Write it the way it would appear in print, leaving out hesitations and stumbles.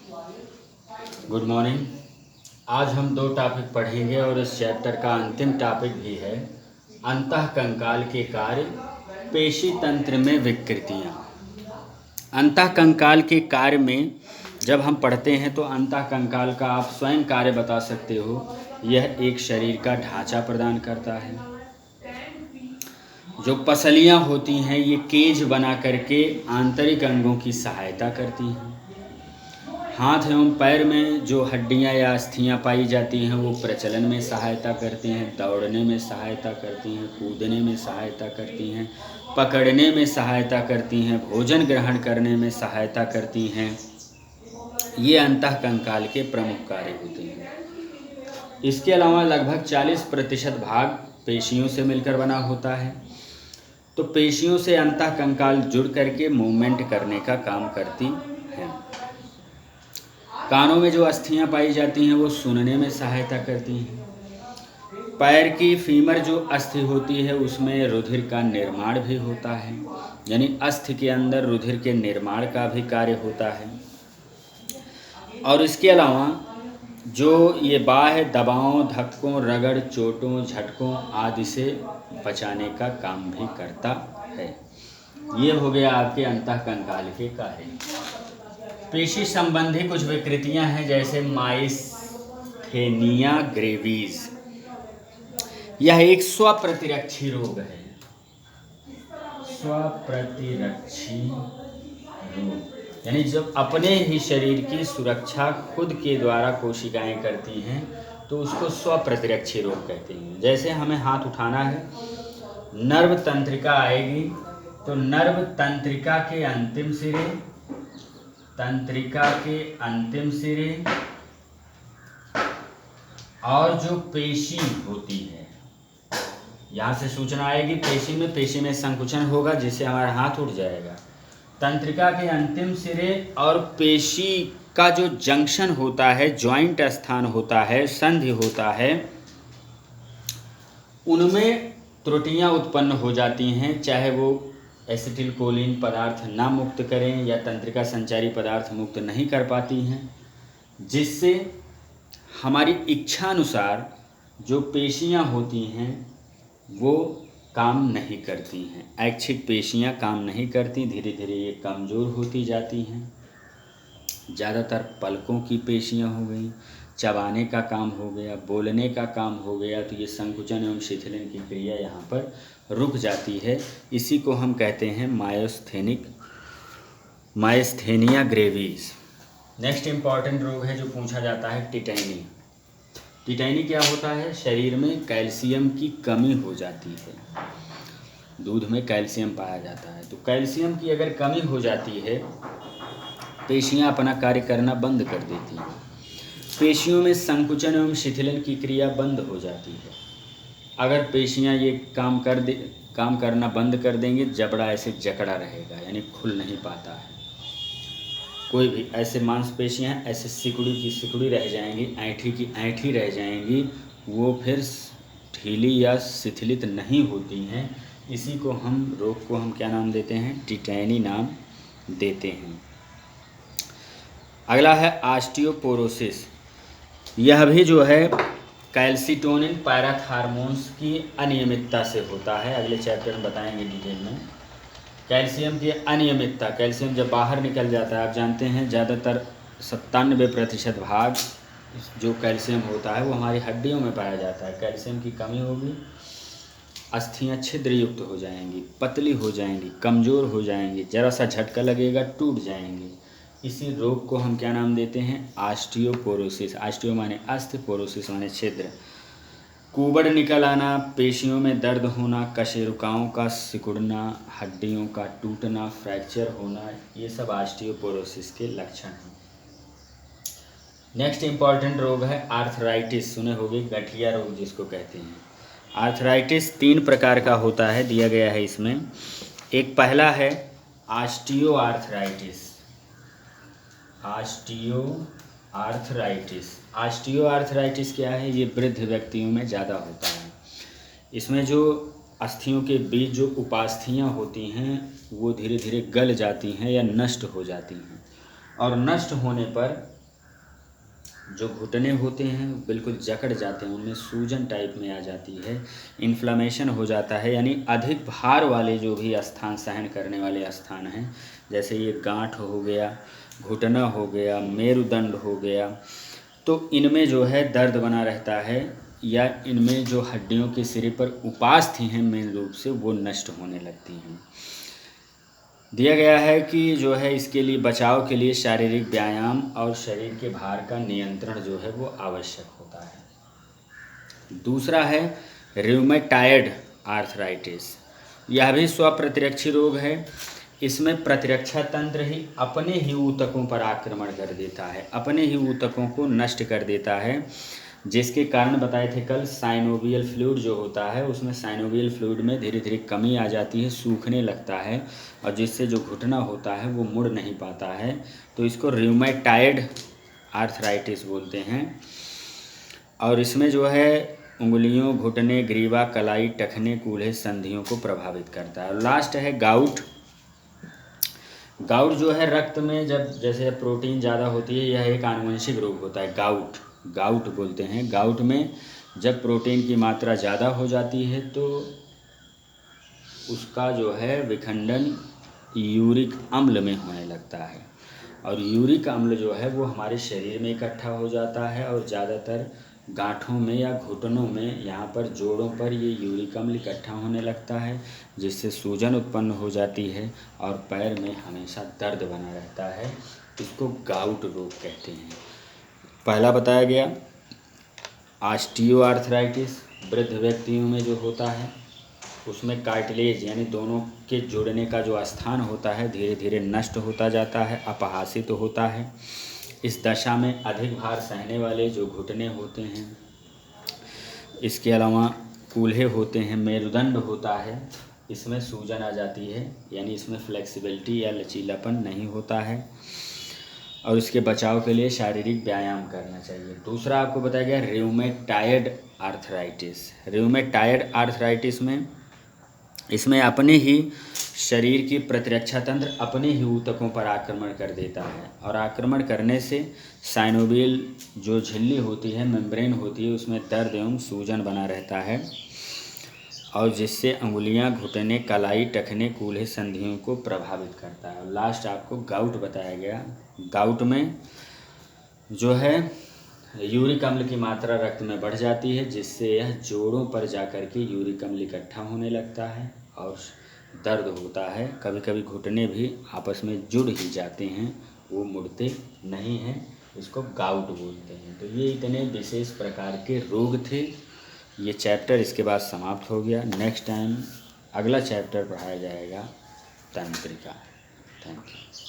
Good morning. आज हम दो टॉपिक पढ़ेंगे और इस चैप्टर का अंतिम टॉपिक भी है अंतःकंकाल के कार्य, पेशी तंत्र में विकृतियाँ। अंतःकंकाल के कार्य में जब हम पढ़ते हैं तो अंतःकंकाल का आप स्वयं कार्य बता सकते हो। यह एक शरीर का ढांचा प्रदान करता है। जो पसलियाँ होती हैं ये केज बना करके आंतरिक अंगों की सहायता करती हैं। हाथ एवं पैर में जो हड्डियां या अस्थियां पाई जाती हैं वो प्रचलन में सहायता करती हैं, दौड़ने में सहायता करती हैं, कूदने में सहायता करती हैं, पकड़ने में सहायता करती हैं, भोजन ग्रहण करने में सहायता करती हैं। ये अंतःकंकाल के प्रमुख कार्य होते हैं। इसके अलावा लगभग 40% भाग पेशियों से मिलकर बना होता है। तो पेशियों से अंतःकंकाल जुड़ करके मूवमेंट करने का काम करती हैं। कानों में जो अस्थियां पाई जाती हैं वो सुनने में सहायता करती हैं। पैर की फीमर जो अस्थि होती है उसमें रुधिर का निर्माण भी होता है, यानी अस्थि के अंदर रुधिर के निर्माण का भी कार्य होता है। और इसके अलावा जो ये बाह्य दबावों, धक्कों, रगड़, चोटों, झटकों आदि से बचाने का काम भी करता है। ये हो गया आपके अंतःकंकाल के कार्य। पेशी संबंधी कुछ विकृतियां हैं जैसे माइस्थेनिया ग्रेविस। यह एक स्वप्रतिरक्षी रोग है। स्वप्रतिरक्षी रोग यानी जब अपने ही शरीर की सुरक्षा खुद के द्वारा कोशिकाएं करती हैं तो उसको स्वप्रतिरक्षी रोग कहते हैं। जैसे हमें हाथ उठाना है, नर्व तंत्रिका आएगी तो नर्व तंत्रिका के अंतिम सिरे और जो पेशी होती है, यहाँ से सूचना आएगी पेशी में संकुचन होगा जिससे हमारा हाथ उठ जाएगा। तंत्रिका के अंतिम सिरे और पेशी का जो जंक्शन होता है, जॉइंट स्थान होता है, संधि होता है, उनमें त्रुटियां उत्पन्न हो जाती हैं। चाहे वो एसिटिलकोलिन पदार्थ ना मुक्त करें या तंत्रिका संचारी पदार्थ मुक्त नहीं कर पाती हैं, जिससे हमारी इच्छानुसार जो पेशियां होती हैं वो काम नहीं करती हैं। ऐच्छिक पेशियां काम नहीं करती, धीरे धीरे ये कमज़ोर होती जाती हैं। ज़्यादातर पलकों की पेशियां हो गई, चबाने का काम हो गया, बोलने का काम हो गया, तो ये संकुचन एवं शिथिलन की क्रिया यहाँ पर रुक जाती है। इसी को हम कहते हैं माइस्थेनिया ग्रेविस। नेक्स्ट इम्पॉर्टेंट रोग है जो पूछा जाता है टिटैनी। टिटैनी क्या होता है? शरीर में कैल्शियम की कमी हो जाती है। दूध में कैल्शियम पाया जाता है, तो कैल्शियम की अगर कमी हो जाती है पेशियां अपना कार्य करना बंद कर देती हैं। पेशियों में संकुचन एवं शिथिलन की क्रिया बंद हो जाती है। अगर पेशियां ये काम करना बंद कर देंगे, जबड़ा ऐसे जकड़ा रहेगा, यानी खुल नहीं पाता है। कोई भी ऐसे मांसपेशियां ऐसे सिकुड़ी की सिकुड़ी रह जाएंगी, ऐंठी की ऐंठी रह जाएंगी, वो फिर ढीली या शिथिलित नहीं होती हैं। इसी को रोग को हम क्या नाम देते हैं? टिटैनी नाम देते हैं। अगला है ऑस्टियोपोरोसिस। यह भी जो है कैल्सिटोनिन पैराथार्मोन्स की अनियमितता से होता है। अगले चैप्टर में बताएंगे डिटेल में। कैल्शियम की अनियमितता, कैल्शियम जब बाहर निकल जाता है, आप जानते हैं ज़्यादातर 97% भाग जो कैल्शियम होता है वो हमारी हड्डियों में पाया जाता है। कैल्शियम की कमी होगी, अस्थियां छिद्र युक्त हो जाएंगी, पतली हो जाएंगी, कमज़ोर हो जाएंगी, जरा सा झटका लगेगा टूट जाएंगी। इसी रोग को हम क्या नाम देते हैं? ऑस्टियोपोरोसिस। ऑस्टियो माने अस्थि, पोरोसिस माने छिद्र। कुबड़ निकल आना, पेशियों में दर्द होना, कशेरुकाओं का सिकुड़ना, हड्डियों का टूटना, फ्रैक्चर होना, ये सब ऑस्टियोपोरोसिस के लक्षण हैं। नेक्स्ट इम्पॉर्टेंट रोग है आर्थराइटिस। सुने होंगे, गठिया रोग जिसको कहते हैं। आर्थराइटिस 3 प्रकार का होता है, दिया गया है इसमें। एक पहला है ऑस्टियोआर्थराइटिस। ऑस्टियोआर्थराइटिस क्या है? ये वृद्ध व्यक्तियों में ज़्यादा होता है। इसमें जो अस्थियों के बीच जो उपास्थियाँ होती हैं वो धीरे धीरे गल जाती हैं या नष्ट हो जाती हैं, और नष्ट होने पर जो घुटने होते हैं बिल्कुल जकड़ जाते हैं, उनमें सूजन टाइप में आ जाती है, इन्फ्लामेशन हो जाता है, यानी अधिक भार वाले जो भी स्थान सहन करने वाले स्थान हैं, जैसे ये गांठ हो गया, घुटना हो गया, मेरुदंड हो गया, तो इनमें जो है दर्द बना रहता है, या इनमें जो हड्डियों के सिरे पर उपास्थि हैं मेन रूप से वो नष्ट होने लगती हैं। दिया गया है कि जो है इसके लिए बचाव के लिए शारीरिक व्यायाम और शरीर के भार का नियंत्रण जो है वो आवश्यक होता है। दूसरा है रूमेटॉयड आर्थराइटिस। यह भी स्वप्रतिरक्षी रोग है। इसमें प्रतिरक्षा तंत्र ही अपने ही ऊतकों पर आक्रमण कर देता है, अपने ही ऊतकों को नष्ट कर देता है, जिसके कारण बताए थे कल साइनोवियल फ्लूइड जो होता है, उसमें साइनोवियल फ्लूइड में धीरे धीरे कमी आ जाती है, सूखने लगता है, और जिससे जो घुटना होता है वो मुड़ नहीं पाता है। तो इसको रूमेटॉयड आर्थराइटिस बोलते हैं। और इसमें जो है उंगलियों, घुटने, ग्रीवा, कलाई, टखने, कूल्हे, संधियों को प्रभावित करता है। और लास्ट है गाउट। गाउट जो है रक्त में जब जैसे प्रोटीन ज़्यादा होती है, यह एक आनुवंशिक रोग होता है। गाउट बोलते हैं। गाउट में जब प्रोटीन की मात्रा ज़्यादा हो जाती है तो उसका जो है विखंडन यूरिक अम्ल में होने लगता है, और यूरिक अम्ल जो है वो हमारे शरीर में इकट्ठा हो जाता है, और ज़्यादातर गांठों में या घुटनों में, यहाँ पर जोड़ों पर ये यूरिक अम्ल इकट्ठा होने लगता है, जिससे सूजन उत्पन्न हो जाती है और पैर में हमेशा दर्द बना रहता है। इसको गाउट रोग कहते हैं। पहला बताया गया ऑस्टियो आर्थराइटिस, वृद्ध व्यक्तियों में जो होता है, उसमें कार्टिलेज यानी दोनों के जुड़ने का जो स्थान होता है धीरे धीरे नष्ट होता जाता है, अपहासित होता है। इस दशा में अधिक भार सहने वाले जो घुटने होते हैं, इसके अलावा कूल्हे होते हैं, मेरुदंड होता है, इसमें सूजन आ जाती है, यानी इसमें फ्लेक्सिबिलिटी या लचीलापन नहीं होता है, और इसके बचाव के लिए शारीरिक व्यायाम करना चाहिए। दूसरा आपको बताया गया रूमेटॉयड आर्थराइटिस। रूमेटॉयड आर्थराइटिस में इसमें अपने ही शरीर की प्रतिरक्षा तंत्र अपने ही ऊतकों पर आक्रमण कर देता है, और आक्रमण करने से साइनोवियल जो झिल्ली होती है, मेम्ब्रेन होती है, उसमें दर्द एवं सूजन बना रहता है, और जिससे अंगुलियां, घुटने, कलाई, टखने, कूल्हे, संधियों को प्रभावित करता है। और लास्ट आपको गाउट बताया गया। गाउट में जो है यूरिक अम्ल की मात्रा रक्त में बढ़ जाती है, जिससे यह जोड़ों पर जाकर के यूरिक अम्ल इकट्ठा होने लगता है और दर्द होता है। कभी कभी घुटने भी आपस में जुड़ ही जाते हैं, वो मुड़ते नहीं हैं। इसको गाउट बोलते हैं। तो ये इतने विशेष प्रकार के रोग थे। ये चैप्टर इसके बाद समाप्त हो गया। नेक्स्ट टाइम अगला चैप्टर पढ़ाया जाएगा तंत्रिका। Thank you.